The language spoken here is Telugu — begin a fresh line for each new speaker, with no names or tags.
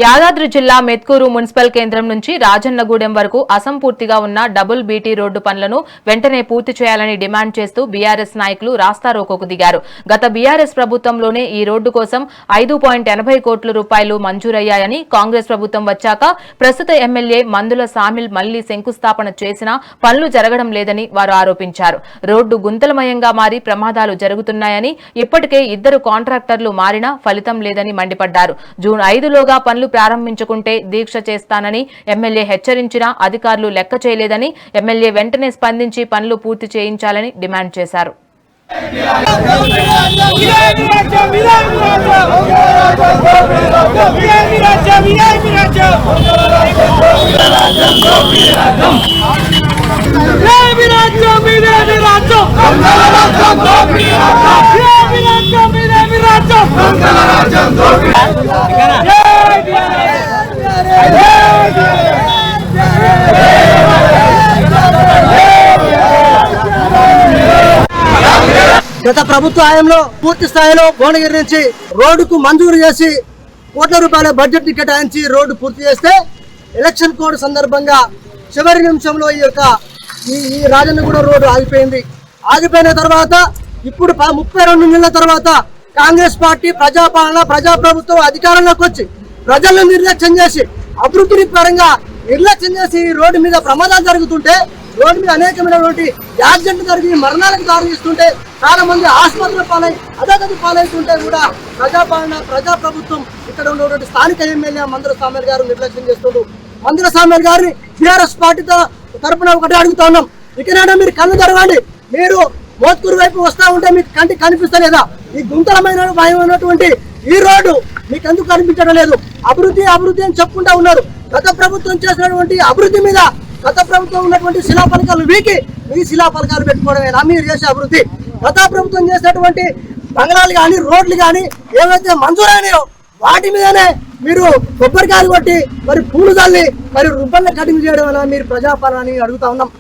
యాదాద్రి జిల్లా మెత్కూరు మున్సిపల్ కేంద్రం నుంచి రాజన్నగూడెం వరకు అసంపూర్తిగా ఉన్న డబుల్ బీటీ రోడ్డు పనులను వెంటనే పూర్తి చేయాలని డిమాండ్ చేస్తూ బీఆర్ఎస్ నాయకులు రాస్తారోకోకు దిగారు. గత బీఆర్ఎస్ ప్రభుత్వంలోనే ఈ రోడ్డు కోసం 5.80 కోట్ల రూపాయలు మంజూరయ్యాయని, కాంగ్రెస్ ప్రభుత్వం వచ్చాక ప్రస్తుత ఎమ్మెల్యే మందుల సామిల్ మళ్లీ శంకుస్థాపన చేసినా పనులు జరగడం లేదని వారు ఆరోపించారు. రోడ్డు గుంతలమయంగా మారి ప్రమాదాలు జరుగుతున్నాయని, ఇప్పటికే 2 కాంట్రాక్టర్లు మారినా ఫలితం లేదని మండిపడ్డారు. జూన్ 5లోగా పనులు ప్రారంభించుకుంటే దీక్ష చేస్తానని ఎమ్మెల్యే హెచ్చరించినా అధికారులు లెక్క చేయలేదని, ఎమ్మెల్యే వెంటనే స్పందించి పనులు పూర్తి చేయించాలని డిమాండ్ చేశారు.
గత ప్రభుత్వ హయాంలో పూర్తి స్థాయిలో భువనగిరి నుంచి రోడ్డుకు మంజూరు చేసి కోట్ల రూపాయల బడ్జెట్ ని కేటాయించి రోడ్డు పూర్తి చేస్తే ఎలక్షన్ కోడ్ సందర్భంగా చివరి నిమిషంలో ఈ రాజన్నగూడెం రోడ్డు ఆగిపోయింది. ఆగిపోయిన తర్వాత ఇప్పుడు 32 నెలల తర్వాత కాంగ్రెస్ పార్టీ ప్రజాపాలన ప్రజాప్రభుత్వం అధికారంలోకి వచ్చి ప్రజలను నిర్లక్ష్యం చేసి అభివృద్ధి పరంగా నిర్లక్ష్యం చేసి ఈ రోడ్డు మీద ప్రమాదాలు జరుగుతుంటే, రోడ్డు మీద అనేకమైనటువంటి యాక్సిడెంట్లు జరిగి మరణాలకు దారితీస్తుంటే, చాలా మంది ఆసుపత్రుల పాలై అధోగతి పాలవుతుంటే కూడా ప్రజాపాలన ప్రజాప్రభుత్వం ఇక్కడ ఉన్నటువంటి స్థానిక ఎమ్మెల్యే మందుల సామ్యాల్ గారు నిర్లక్ష్యం చేస్తుండ్రు. మందుల సామ్యాల్ గారిని టీఆర్ఎస్ పార్టీతో తరపున ఒకటే అడుగుతా ఉన్నాం, ఇకనైనా మీరు కళ్ళు తెరవండి. మీరు మోత్కూరు వైపు వస్తా ఉంటే మీకు కంటికి కనిపిస్తలేదా? ఈ గుంతలమైనటువంటి ఈ రోడ్డు మీకు ఎందుకు కనిపించడం లేదు? అభివృద్ధి అభివృద్ధి అని చెప్పుకుంటా ఉన్నారు. గత ప్రభుత్వం చేసినటువంటి అభివృద్ధి మీద గత ప్రభుత్వం ఉన్నటువంటి శిలాఫలకాలు వీకి మీ శిలాఫలకాలు పెట్టుకోవడమేనా మీరు చేసే అభివృద్ధి? గత ప్రభుత్వం చేసినటువంటి బంగ్లాలు కానీ రోడ్లు కానీ ఏవైతే మంజూరైనాయో వాటి మీదనే మీరు కొబ్బరికాయలు కొట్టి మరి పూలు తల్లి మరి రుబ్బర్ల కటింగ్ చేయడం వల్ల మీరు ప్రజాపాలన అడుగుతా ఉన్నాం.